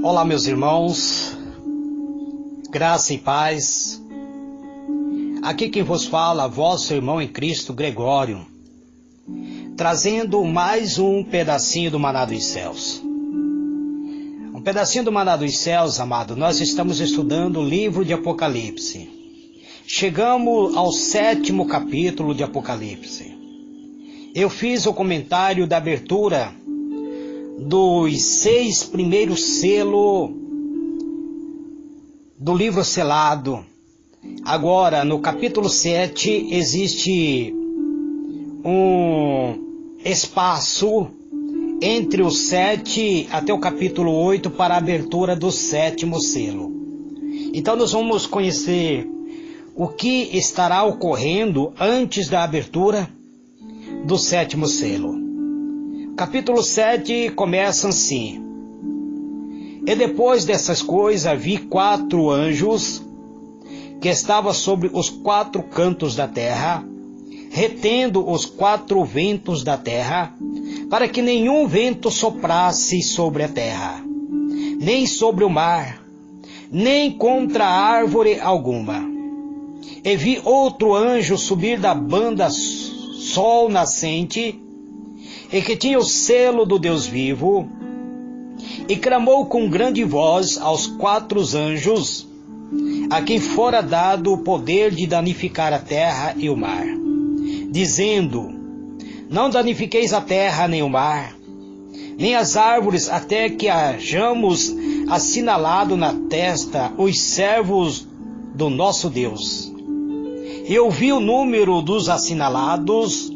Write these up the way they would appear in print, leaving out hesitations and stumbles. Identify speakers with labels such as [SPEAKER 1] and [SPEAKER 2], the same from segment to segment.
[SPEAKER 1] Olá, meus irmãos, graça e paz. Aqui quem vos fala, vosso irmão em Cristo, Gregório, trazendo mais um pedacinho do Maná dos Céus. Um pedacinho do Maná dos Céus, amado, nós estamos estudando o livro de Apocalipse. Chegamos ao 7º capítulo de Apocalipse. Eu fiz o comentário da abertura dos 6 primeiros selos do livro selado. Agora, no capítulo 7, existe um espaço entre o 7 até o capítulo 8 para a abertura do 7º selo. Então nós vamos conhecer o que estará ocorrendo antes da abertura do 7º selo. Capítulo 7 começa assim: E depois dessas coisas vi 4 anjos que estavam sobre os 4 cantos da terra, retendo os 4 ventos da terra, para que nenhum vento soprasse sobre a terra, nem sobre o mar, nem contra árvore alguma. E vi outro anjo subir da banda sol nascente, e que tinha o selo do Deus vivo, e clamou com grande voz aos 4 anjos, a quem fora dado o poder de danificar a terra e o mar, dizendo: Não danifiqueis a terra nem o mar, nem as árvores, até que hajamos assinalado na testa os servos do nosso Deus. E eu vi o número dos assinalados,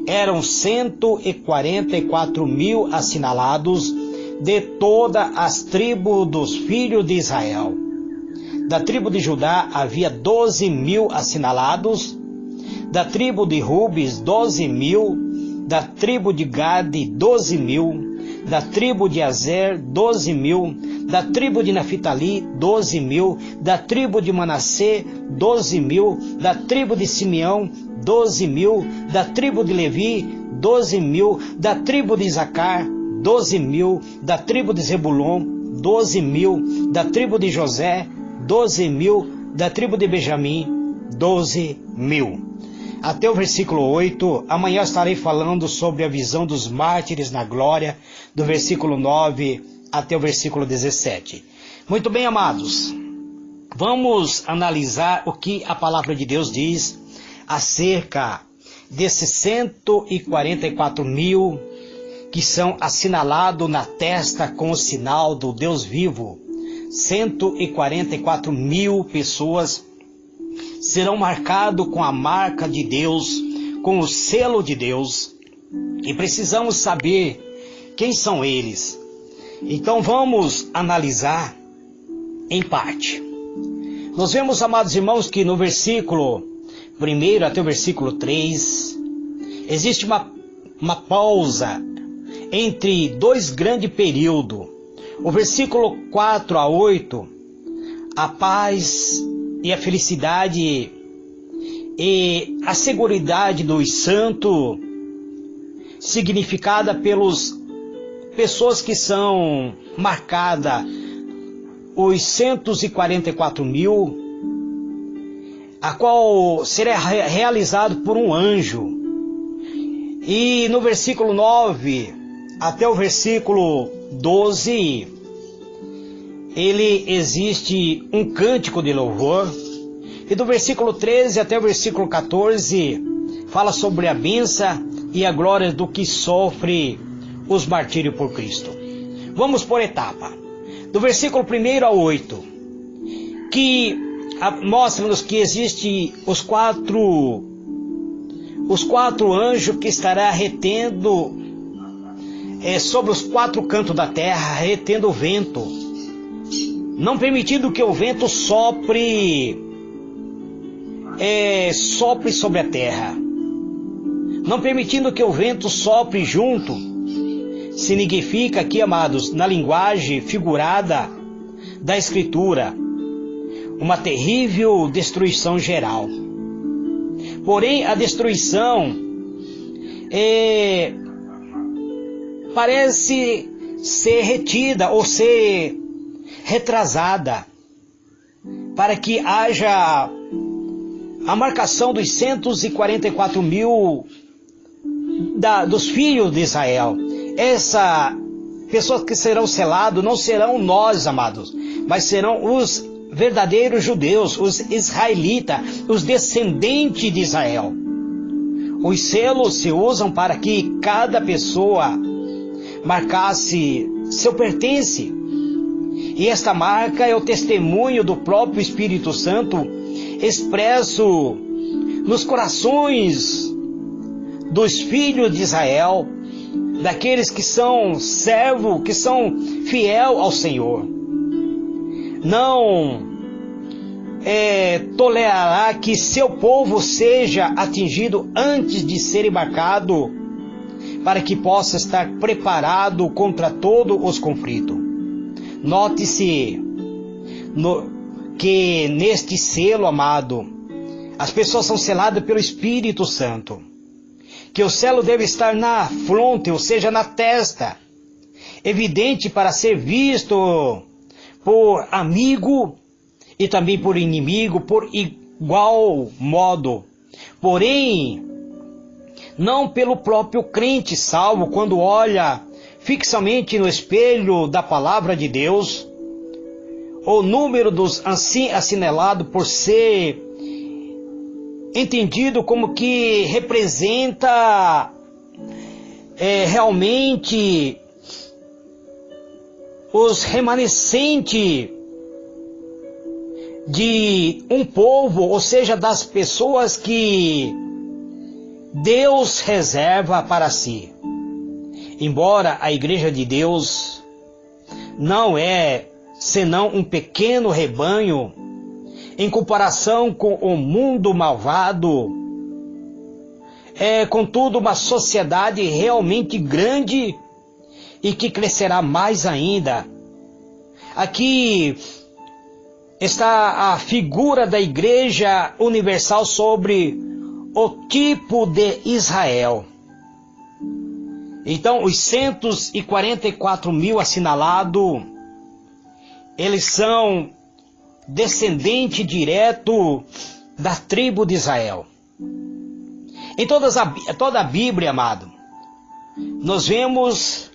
[SPEAKER 1] eram 144.000 assinalados de todas as tribos dos filhos de Israel. Da tribo de Judá havia 12.000 assinalados, da tribo de Rubens 12.000, da tribo de Gade 12.000, da tribo de Azer 12.000, da tribo de Naphtali 12.000, da tribo de Manassés 12.000, da tribo de Simeão 12.000, da tribo de Levi 12.000, da tribo de Isacar 12.000, da tribo de Zebulon 12.000, da tribo de José 12.000, da tribo de Benjamim 12.000. Até o versículo 8, amanhã estarei falando sobre a visão dos mártires na glória, do versículo 9 até o versículo 17. Muito bem, amados, vamos analisar o que a palavra de Deus diz acerca desses 144.000 que são assinalados na testa com o sinal do Deus vivo. 144.000 pessoas serão marcados com a marca de Deus, com o selo de Deus, e precisamos saber quem são eles. Então vamos analisar em parte. Nós vemos, amados irmãos, que no versículo 1 até o versículo 3, existe uma pausa entre 2 grandes períodos. O versículo 4 a 8, a paz e a felicidade e a seguridade dos santos, significada pelas pessoas que são marcadas, os 144.000, a qual será realizado por um anjo. E no versículo 9 até o versículo 12, existe um cântico de louvor. E do versículo 13 até o versículo 14, fala sobre a bênção e a glória do que sofre os martírios por Cristo. Vamos por etapa. Do versículo 1 ao 8, que mostra-nos que existe os quatro anjos que estará retendo sobre os 4 cantos da terra, retendo o vento, não permitindo que o vento sopre sobre a terra, não permitindo que o vento sopre junto. Significa aqui, amados, na linguagem figurada da Escritura, uma terrível destruição geral. Porém, a destruição parece ser retida ou ser retrasada, para que haja a marcação dos 144 mil dos filhos de Israel. Essas pessoas que serão selados não serão nós, amados, mas serão os verdadeiros judeus, os israelitas, os descendentes de Israel. Os selos se usam para que cada pessoa marcasse seu pertence. E esta marca é o testemunho do próprio Espírito Santo expresso nos corações dos filhos de Israel, daqueles que são servos, que são fiel ao Senhor. Não tolerará que seu povo seja atingido antes de ser embarcado, para que possa estar preparado contra todos os conflitos. Note-se que neste selo, amado, as pessoas são seladas pelo Espírito Santo. Que o selo deve estar na fronte, ou seja, na testa, evidente para ser visto por amigo e também por inimigo, por igual modo. Porém, não pelo próprio crente salvo, quando olha fixamente no espelho da palavra de Deus. O número dos assim assinalados por ser entendido como que representa realmente os remanescentes de um povo, ou seja, das pessoas que Deus reserva para si. Embora a igreja de Deus não é senão um pequeno rebanho, em comparação com o mundo malvado, é contudo uma sociedade realmente grande e que crescerá mais ainda. Aqui está a figura da Igreja Universal sobre o tipo de Israel. Então, os 144 mil assinalados, eles são descendente direto da tribo de Israel. Em toda a Bíblia, amado, nós vemos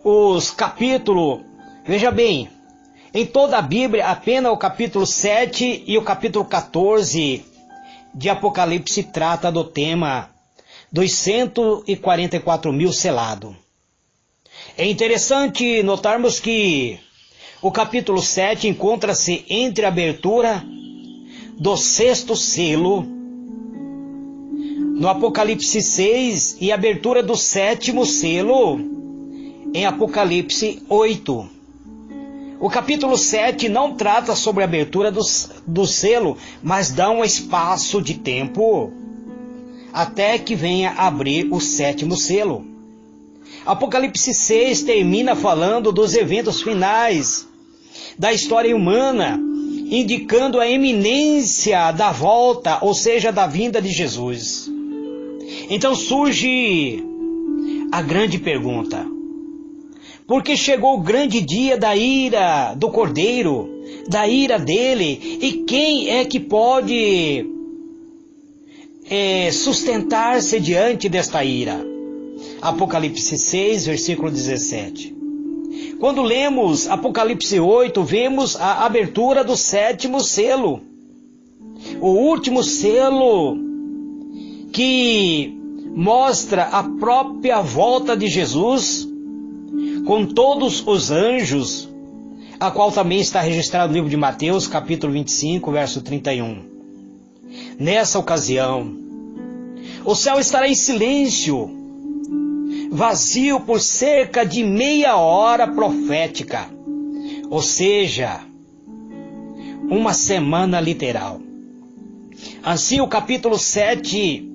[SPEAKER 1] os capítulos, veja bem, em toda a Bíblia, apenas o capítulo 7 e o capítulo 14 de Apocalipse trata do tema dos 144 mil selados. É interessante notarmos que o capítulo 7 encontra-se entre a abertura do 6º selo, no Apocalipse 6, e a abertura do 7º selo, em Apocalipse 8. O capítulo 7 não trata sobre a abertura do selo, mas dá um espaço de tempo até que venha abrir o 7º selo. Apocalipse 6 termina falando dos eventos finais da história humana, indicando a iminência da volta, ou seja, da vinda de Jesus. Então surge a grande pergunta: por que chegou o grande dia da ira do Cordeiro, da ira dele, e quem é que pode sustentar-se diante desta ira? Apocalipse 6, versículo 17. Quando lemos Apocalipse 8, vemos a abertura do 7º selo. O último selo que mostra a própria volta de Jesus com todos os anjos, a qual também está registrado no livro de Mateus, capítulo 25, verso 31. Nessa ocasião, o céu estará em silêncio, vazio por cerca de meia hora profética, ou seja, uma semana literal. Assim, o capítulo 7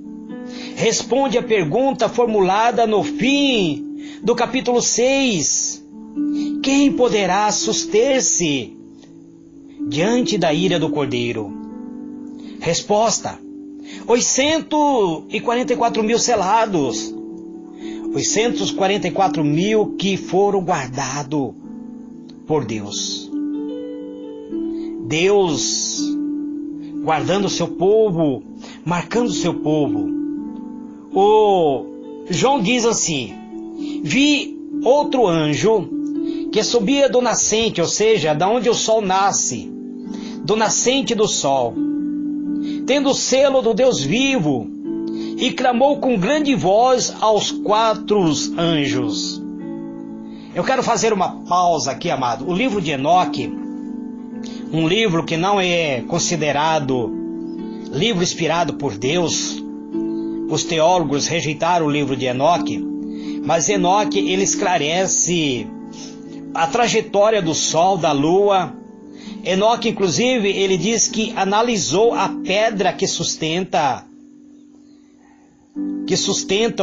[SPEAKER 1] responde à pergunta formulada no fim do capítulo 6. Quem poderá suster-se diante da ira do Cordeiro? Resposta: os 144 mil selados. Os 144 mil que foram guardados por Deus. Deus guardando o seu povo, marcando o seu povo. O João diz assim: vi outro anjo que subia do nascente, ou seja, da onde o sol nasce, do nascente do sol, tendo o selo do Deus vivo, e clamou com grande voz aos 4 anjos. Eu quero fazer uma pausa aqui, amado. O livro de Enoque, um livro que não é considerado livro inspirado por Deus. Os teólogos rejeitaram o livro de Enoque, mas Enoque, ele esclarece a trajetória do sol, da lua. Enoque, inclusive, ele diz que analisou a pedra que sustenta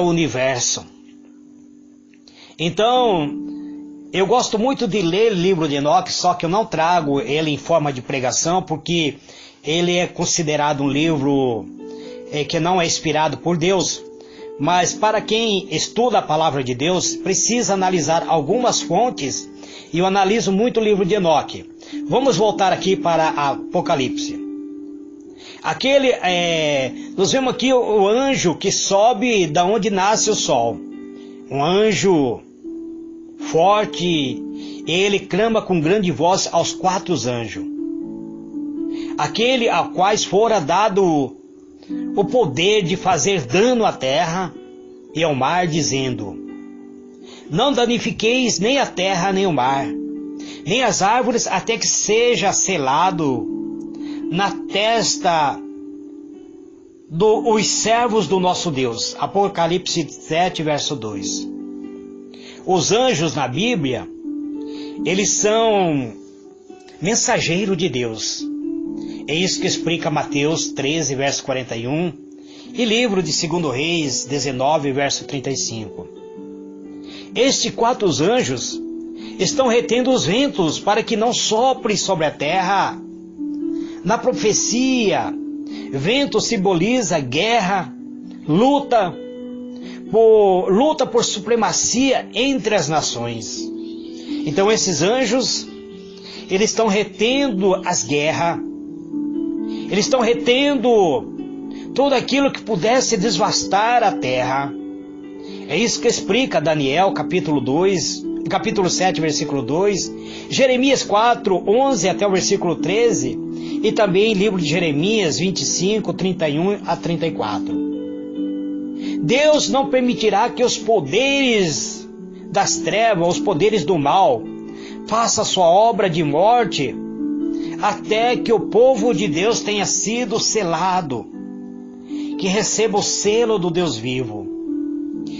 [SPEAKER 1] o universo. Então, eu gosto muito de ler o livro de Enoque, só que eu não trago ele em forma de pregação, porque ele é considerado um livro que não é inspirado por Deus. Mas para quem estuda a palavra de Deus, precisa analisar algumas fontes, e eu analiso muito o livro de Enoque. Vamos voltar aqui para Apocalipse. Nós vemos aqui o anjo que sobe da onde nasce o sol. Um anjo forte, ele clama com grande voz aos 4 anjos. Aquele a quais fora dado o poder de fazer dano à terra e ao mar, dizendo: não danifiqueis nem a terra nem o mar, nem as árvores, até que seja selado na testa dos servos do nosso Deus. Apocalipse 7, verso 2. Os anjos na Bíblia, eles são mensageiros de Deus. É isso que explica Mateus 13, verso 41, e livro de 2 Reis 19, verso 35. Estes 4 anjos estão retendo os ventos para que não sopre sobre a terra. Na profecia, vento simboliza guerra, luta por supremacia entre as nações. Então esses anjos, eles estão retendo as guerras, eles estão retendo tudo aquilo que pudesse devastar a terra. É isso que explica Daniel, capítulo 7, versículo 2, Jeremias 4, 11 até o versículo 13, e também livro de Jeremias 25, 31 a 34. Deus não permitirá que os poderes das trevas, os poderes do mal, façam sua obra de morte, até que o povo de Deus tenha sido selado, que receba o selo do Deus vivo.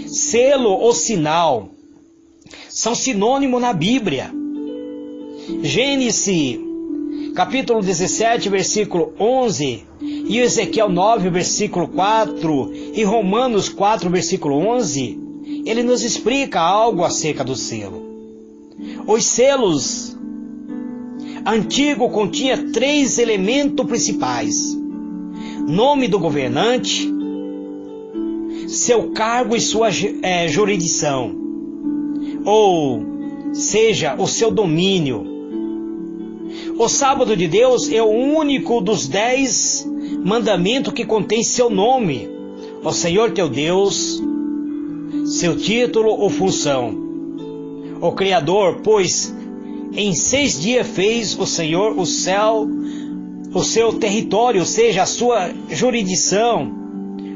[SPEAKER 1] Selo ou sinal são sinônimos na Bíblia. Gênesis capítulo 17, versículo 11, e Ezequiel 9, versículo 4, e Romanos 4, versículo 11, ele nos explica algo acerca do selo. Os selos antigos continham 3 elementos principais: nome do governante, seu cargo e sua jurisdição, ou seja, o seu domínio. O sábado de Deus é o único dos 10 mandamentos que contém seu nome, o Senhor teu Deus, seu título ou função. O Criador, pois em 6 dias fez o Senhor o céu, o seu território, ou seja, a sua jurisdição,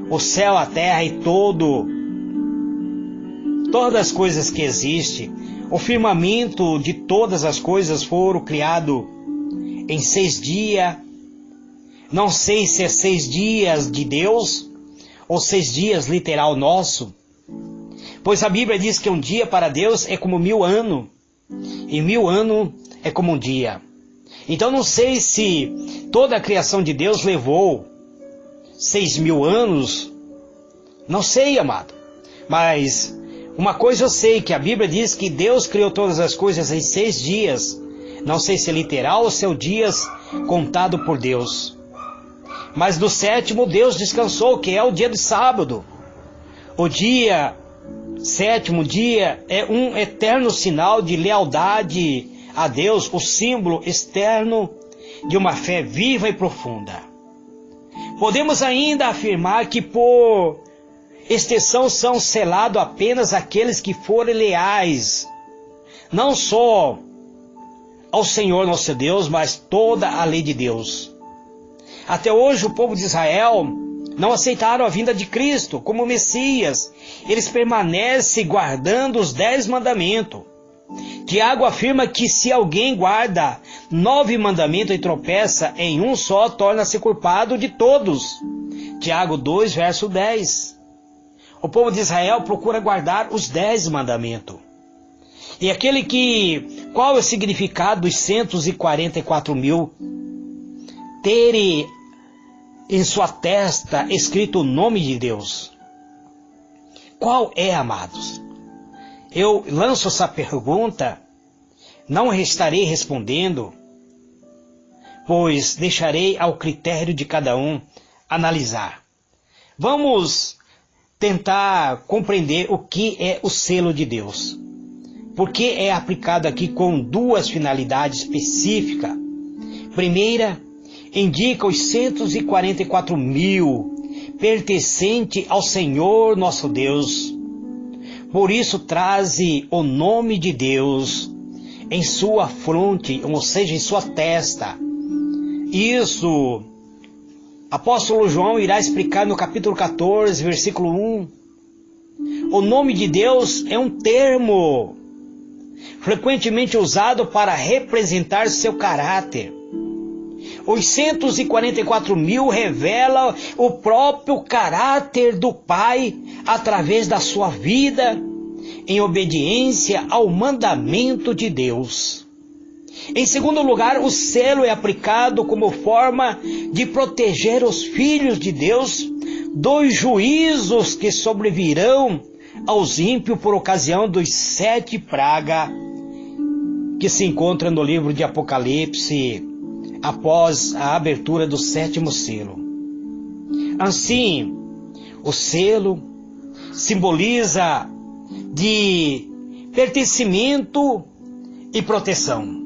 [SPEAKER 1] o céu, a terra e todas as coisas que existem. O firmamento de todas as coisas foram criados em 6 dias. Não sei se é 6 dias de Deus ou 6 dias literal nosso, pois a Bíblia diz que um dia para Deus é como 1000 anos, e 1000 anos é como um dia. Então não sei se toda a criação de Deus levou 6.000 anos, não sei, amado, mas uma coisa eu sei, que a Bíblia diz que Deus criou todas as coisas em 6 dias, não sei se é literal ou se é o dias contado por Deus. Mas do 7º Deus descansou, que é o dia de sábado. O dia 7º dia é um eterno sinal de lealdade a Deus o símbolo externo de uma fé viva e profunda. Podemos ainda afirmar que por extensão são selados apenas aqueles que forem leais, não só ao Senhor nosso Deus, mas toda a lei de Deus. Até hoje o povo de Israel não aceitaram a vinda de Cristo como Messias. Eles permanecem guardando os 10 mandamentos. Tiago afirma que se alguém guarda 9 mandamentos e tropeça em um só, torna-se culpado de todos. Tiago 2, verso 10. O povo de Israel procura guardar os 10 mandamentos. E qual é o significado dos 144.000 terem em sua testa escrito o nome de Deus? Qual é, amados? Eu lanço essa pergunta, não estarei respondendo, pois deixarei ao critério de cada um analisar. Vamos tentar compreender o que é o selo de Deus. Porque é aplicado aqui com 2 finalidades específicas. Primeira, indica os 144.000 pertencente ao Senhor nosso Deus. Por isso traze o nome de Deus em sua fronte, ou seja, em sua testa. Isso, apóstolo João irá explicar no capítulo 14, versículo 1. O nome de Deus é um termo frequentemente usado para representar seu caráter. Os 144.000 revela o próprio caráter do Pai através da sua vida em obediência ao mandamento de Deus. Em segundo lugar, o selo é aplicado como forma de proteger os filhos de Deus dos juízos que sobrevirão aos ímpios por ocasião dos 7 pragas que se encontram no livro de Apocalipse, após a abertura do 7º selo. Assim, o selo simboliza de pertencimento e proteção.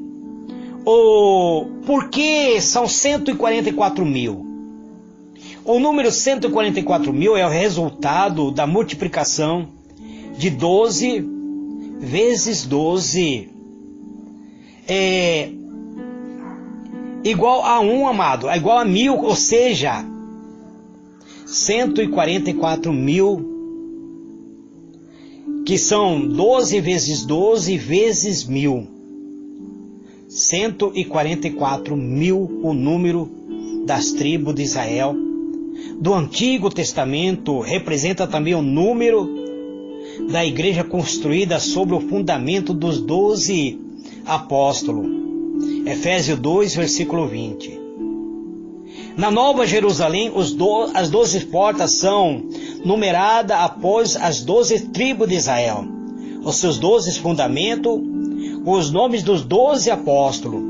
[SPEAKER 1] Por que são 144.000? O número 144.000 é o resultado da multiplicação de 12 vezes 12. Igual a 1, amado, é igual a 1000, ou seja, 144.000, que são 12 vezes 12 vezes 1000. 144.000, o número das tribos de Israel. Do Antigo Testamento representa também o número da igreja construída sobre o fundamento dos 12 apóstolos. Efésios 2, versículo 20. Na Nova Jerusalém, as 12 portas são numeradas após as 12 tribos de Israel. Os seus 12 fundamentos, os nomes dos 12 apóstolos.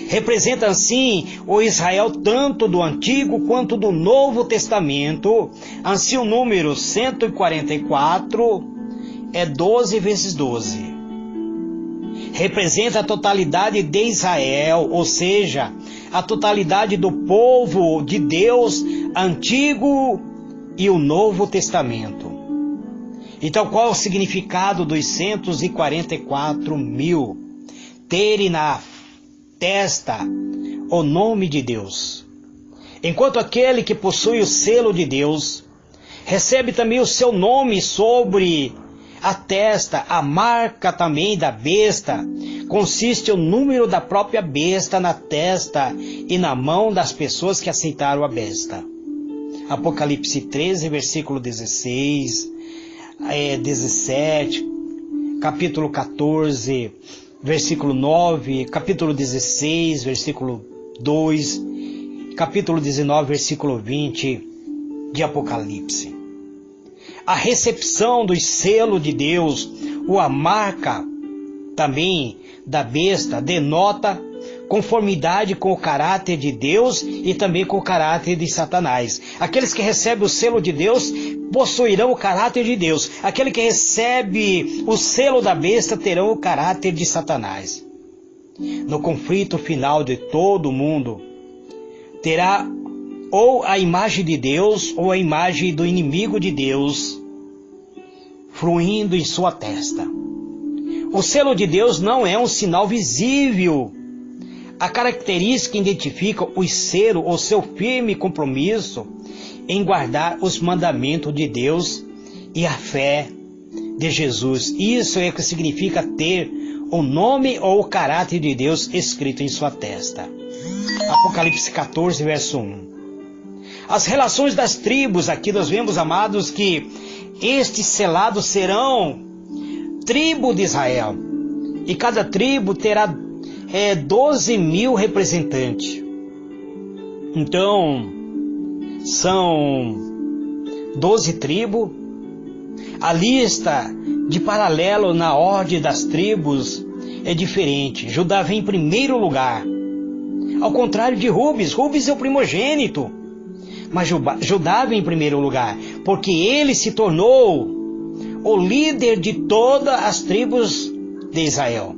[SPEAKER 1] Representa assim o Israel tanto do Antigo quanto do Novo Testamento. Assim o número 144 é 12 vezes 12. Representa a totalidade de Israel, ou seja, a totalidade do povo de Deus, Antigo e o Novo Testamento. Então, qual é o significado dos 144.000 terem na testa o nome de Deus? Enquanto aquele que possui o selo de Deus recebe também o seu nome sobre a testa, a marca também da besta, consiste o número da própria besta na testa e na mão das pessoas que aceitaram a besta. Apocalipse 13, versículo 16, 17, capítulo 14, versículo 9, capítulo 16, versículo 2, capítulo 19, versículo 20 de Apocalipse. A recepção do selo de Deus, ou a marca também da besta, denota conformidade com o caráter de Deus e também com o caráter de Satanás. Aqueles que recebem o selo de Deus possuirão o caráter de Deus. Aquele que recebe o selo da besta terão o caráter de Satanás. no conflito final de todo o mundo, terá ou a imagem de Deus ou a imagem do inimigo de Deus fluindo em sua testa. O selo de Deus não é um sinal visível. A característica identifica o selo ou seu firme compromisso em guardar os mandamentos de Deus e a fé de Jesus. Isso é o que significa ter o nome ou o caráter de Deus escrito em sua testa. Apocalipse 14, verso 1. As relações das tribos, aqui nós vemos, amados, que estes selados serão tribo de Israel. E cada tribo terá 12.000 representantes. Então, são 12 tribos. A lista de paralelo na ordem das tribos é diferente. Judá vem em primeiro lugar. Ao contrário de Rubens. Rubens é o primogênito. Mas Judá vem em primeiro lugar, porque ele se tornou o líder de todas as tribos de Israel.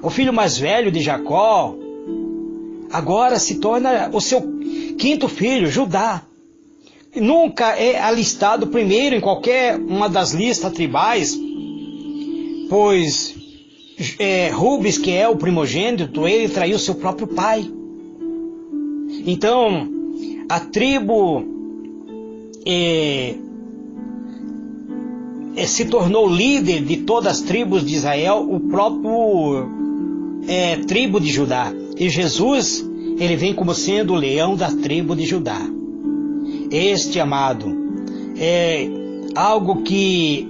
[SPEAKER 1] O filho mais velho de Jacó agora se torna o seu quinto filho, Judá. Nunca é alistado primeiro em qualquer uma das listas tribais, pois Rubens, que é o primogênito, ele traiu seu próprio pai. Então, a tribo se tornou líder de todas as tribos de Israel, o próprio tribo de Judá. E Jesus, ele vem como sendo o leão da tribo de Judá. Este, amado, é algo que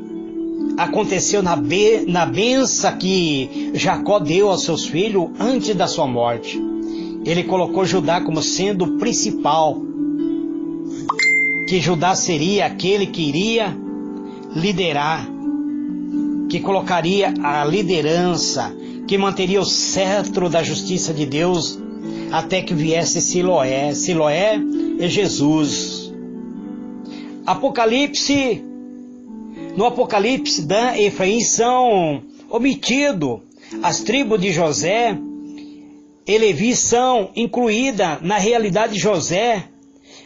[SPEAKER 1] aconteceu na bênção que Jacó deu aos seus filhos antes da sua morte. Ele colocou Judá como sendo o principal, que Judá seria aquele que iria liderar, que colocaria a liderança, que manteria o cetro da justiça de Deus até que viesse Siloé. Siloé é Jesus. No Apocalipse, Dan e Efraim são omitidos. As tribos de José e Levi são incluídas na realidade de José.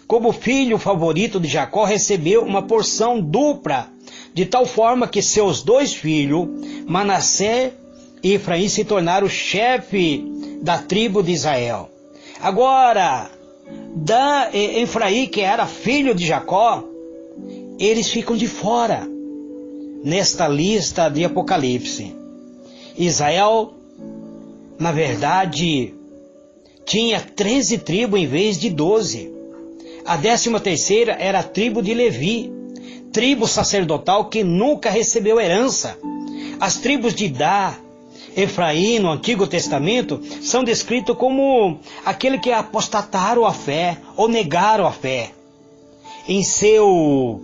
[SPEAKER 1] Como filho favorito de Jacó, recebeu uma porção dupla, de tal forma que seus dois filhos, Manassés e Efraim, se tornaram o chefe da tribo de Israel. Agora, Dan e Efraim, que era filho de Jacó, eles ficam de fora nesta lista de Apocalipse. Israel, na verdade, tinha 13 tribos em vez de 12. A 13ª era a tribo de Levi, tribo sacerdotal que nunca recebeu herança. As tribos de Dá, Efraim, no Antigo Testamento, são descritos como aqueles que apostataram a fé ou negaram a fé. Em seu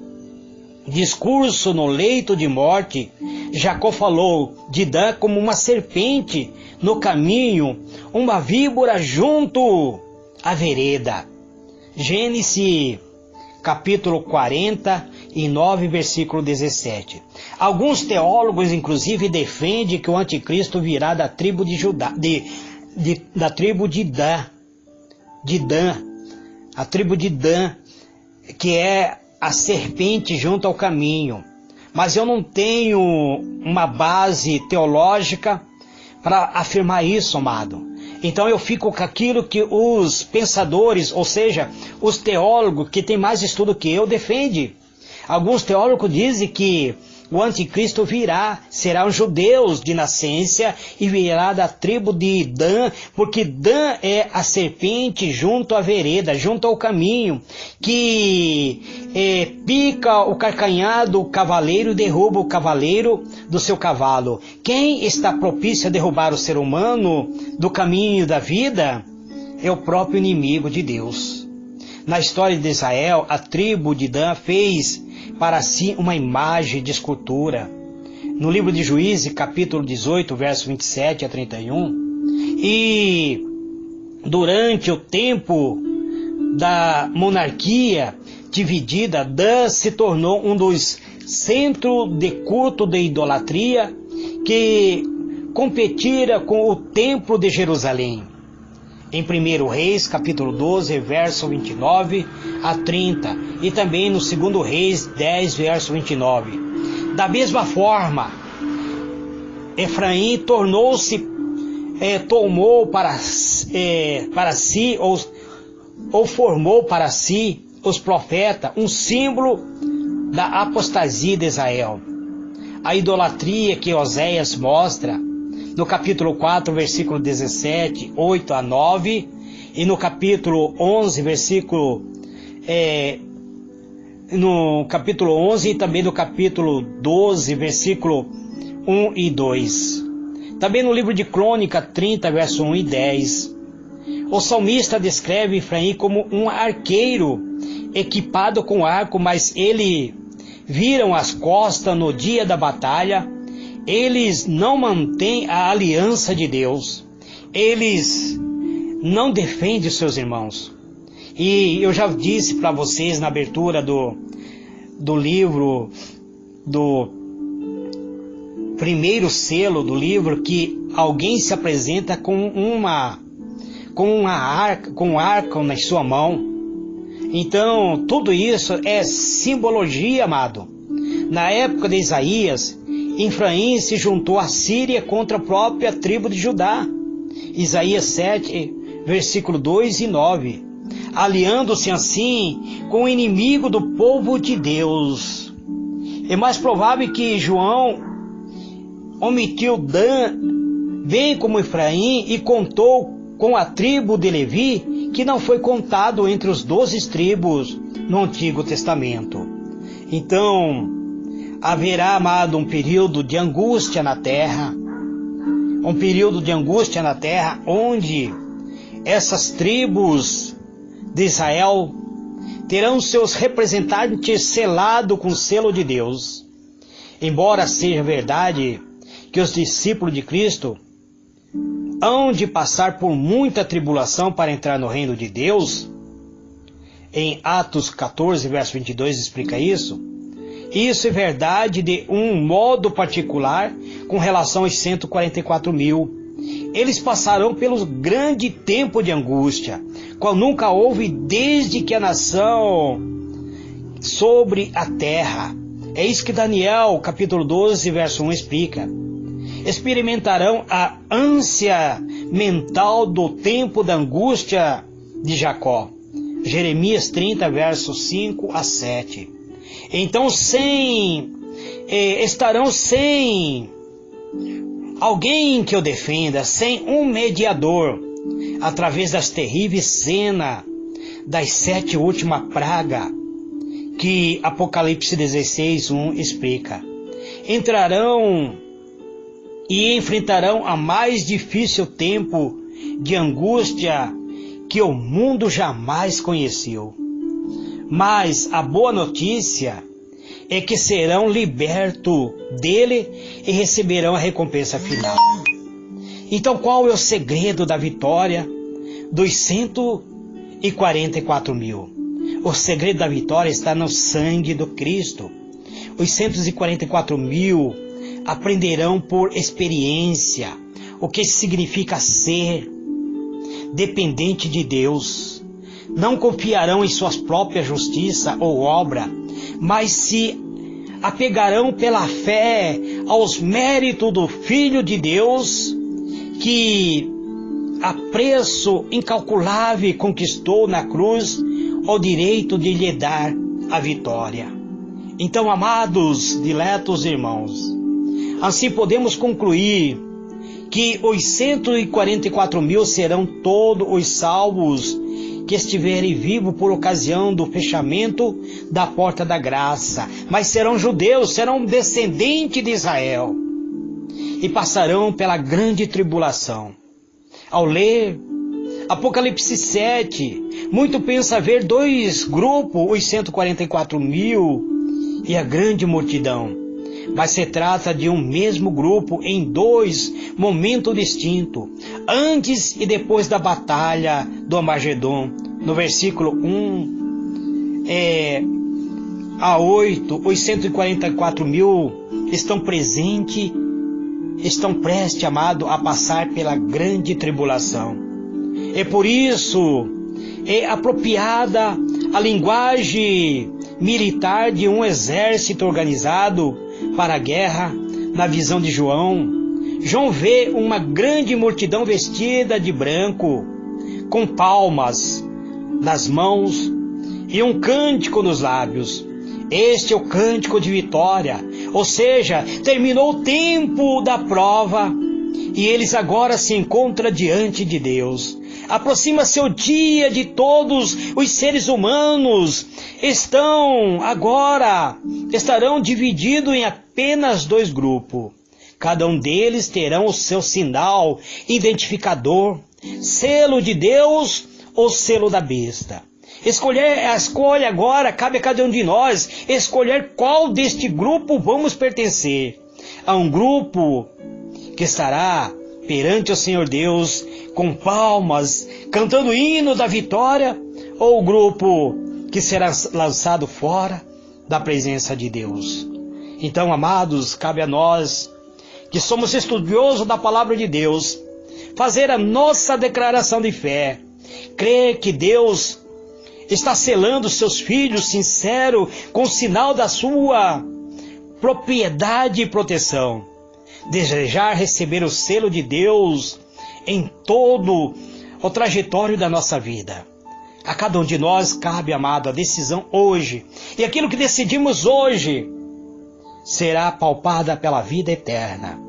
[SPEAKER 1] discurso no leito de morte, Jacó falou de Dan como uma serpente no caminho, uma víbora junto à vereda. Gênesis capítulo 49, versículo 17. Alguns teólogos, inclusive, defendem que o anticristo virá da tribo de Judá, da tribo de Dan, a tribo de Dan, que é a serpente junto ao caminho. Mas eu não tenho uma base teológica para afirmar isso, amado. Então eu fico com aquilo que os pensadores, ou seja, os teólogos que têm mais estudo que eu, defendem. Alguns teólogos dizem que o anticristo virá, será um judeu de nascença e virá da tribo de Dan, porque Dan é a serpente junto à vereda, junto ao caminho, que pica o carcanhar do cavaleiro e derruba o cavaleiro do seu cavalo. Quem está propício a derrubar o ser humano do caminho da vida é o próprio inimigo de Deus. Na história de Israel, a tribo de Dan fez para si uma imagem de escultura. No livro de Juízes, capítulo 18, verso 27 a 31, e durante o tempo da monarquia dividida, Dan se tornou um dos centros de culto de idolatria que competira com o templo de Jerusalém. Em 1 Reis, capítulo 12, verso 29 a 30, e também no 2 Reis 10, verso 29. Da mesma forma, Efraim tomou para si, ou formou para si os profetas, um símbolo da apostasia de Israel. A idolatria que Oséias mostra no capítulo 4, versículo 17, 8 a 9, e no capítulo 11, no capítulo 11 e também no capítulo 12, versículo 1 e 2. Também no livro de Crônica 30, verso 1 e 10. O salmista descreve Efraim como um arqueiro equipado com arco, mas ele viram as costas no dia da batalha. Eles não mantêm a aliança de Deus. Eles não defendem seus irmãos. E eu já disse para vocês na abertura do livro, do primeiro selo do livro, que alguém se apresenta com um arco na sua mão. Então, tudo isso é simbologia, amado. Na época de Isaías, Efraim se juntou à Síria contra a própria tribo de Judá. Isaías 7, versículo 2 e 9. Aliando-se assim com o inimigo do povo de Deus. É mais provável que João omitiu Dan, bem como Efraim, e contou com a tribo de Levi, que não foi contado entre os 12 tribos no Antigo Testamento. Então, haverá, amado, um período de angústia na terra, onde essas tribos de Israel terão seus representantes selados com o selo de Deus. Embora seja verdade que os discípulos de Cristo hão de passar por muita tribulação para entrar no reino de Deus, em Atos 14, verso 22 explica isso. Isso é verdade de um modo particular com relação aos 144 mil. Eles passarão pelo grande tempo de angústia, qual nunca houve desde que a nação sobre a terra. É isso que Daniel, capítulo 12, verso 1 explica. Experimentarão a ânsia mental do tempo da angústia de Jacó. Jeremias 30, versos 5 a 7. Então estarão sem alguém que o defenda, sem um mediador, através das terríveis cenas das 7 últimas pragas, que Apocalipse 16, 1 explica. Entrarão e enfrentarão a mais difícil tempo de angústia que o mundo jamais conheceu. Mas a boa notícia é que serão libertos dele e receberão a recompensa final. Então, qual é o segredo da vitória dos 144 mil? O segredo da vitória está no sangue do Cristo. Os 144 mil aprenderão por experiência o que significa ser dependente de Deus. Não confiarão em suas próprias justiça ou obra, mas se apegarão pela fé aos méritos do Filho de Deus, que a preço incalculável conquistou na cruz o direito de lhe dar a vitória. Então, amados, diletos irmãos, assim podemos concluir que os 144 mil serão todos os salvos que estiverem vivos por ocasião do fechamento da porta da graça, mas serão judeus, serão descendentes de Israel e passarão pela grande tribulação. Ao ler Apocalipse 7, muito pensa ver dois grupos, os 144 mil e a grande multidão, mas se trata de um mesmo grupo em dois momentos distintos, antes e depois da batalha do Armagedon. No versículo 1 a 8, os 144 mil estão presentes estão prestes, amado, a passar pela grande tribulação. É por isso é apropriada a linguagem militar de um exército organizado para a guerra. Na visão de João, João vê uma grande multidão vestida de branco, com palmas nas mãos e um cântico nos lábios. Este é o cântico de vitória, ou seja, terminou o tempo da prova e eles agora se encontram diante de Deus. Aproxima-se o dia de todos os seres humanos. Estarão divididos em apenas 2 grupos. Cada um deles terão o seu sinal identificador, selo de Deus ou selo da besta. A escolha agora cabe a cada um de nós escolher qual deste grupo vamos pertencer. A um grupo que estará perante o Senhor Deus com palmas, cantando o hino da vitória, ou o grupo que será lançado fora da presença de Deus. Então, amados, cabe a nós, que somos estudiosos da palavra de Deus, fazer a nossa declaração de fé, crer que Deus está selando seus filhos sinceros com o sinal da sua propriedade e proteção. Desejar receber o selo de Deus em todo o trajetório da nossa vida. A cada um de nós cabe, amado, a decisão hoje. E aquilo que decidimos hoje será palpada pela vida eterna.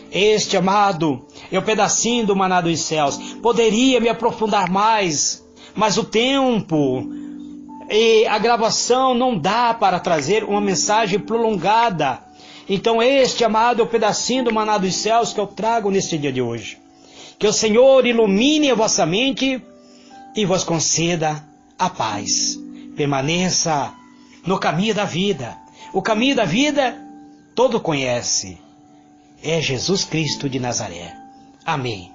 [SPEAKER 1] Este, amado, é o pedacinho do maná dos céus. Poderia me aprofundar mais, mas o tempo e a gravação não dá para trazer uma mensagem prolongada. Então este, amado, é o pedacinho do maná dos céus que eu trago neste dia de hoje. Que o Senhor ilumine a vossa mente e vos conceda a paz. Permaneça no caminho da vida. O caminho da vida todo conhece. É Jesus Cristo de Nazaré. Amém.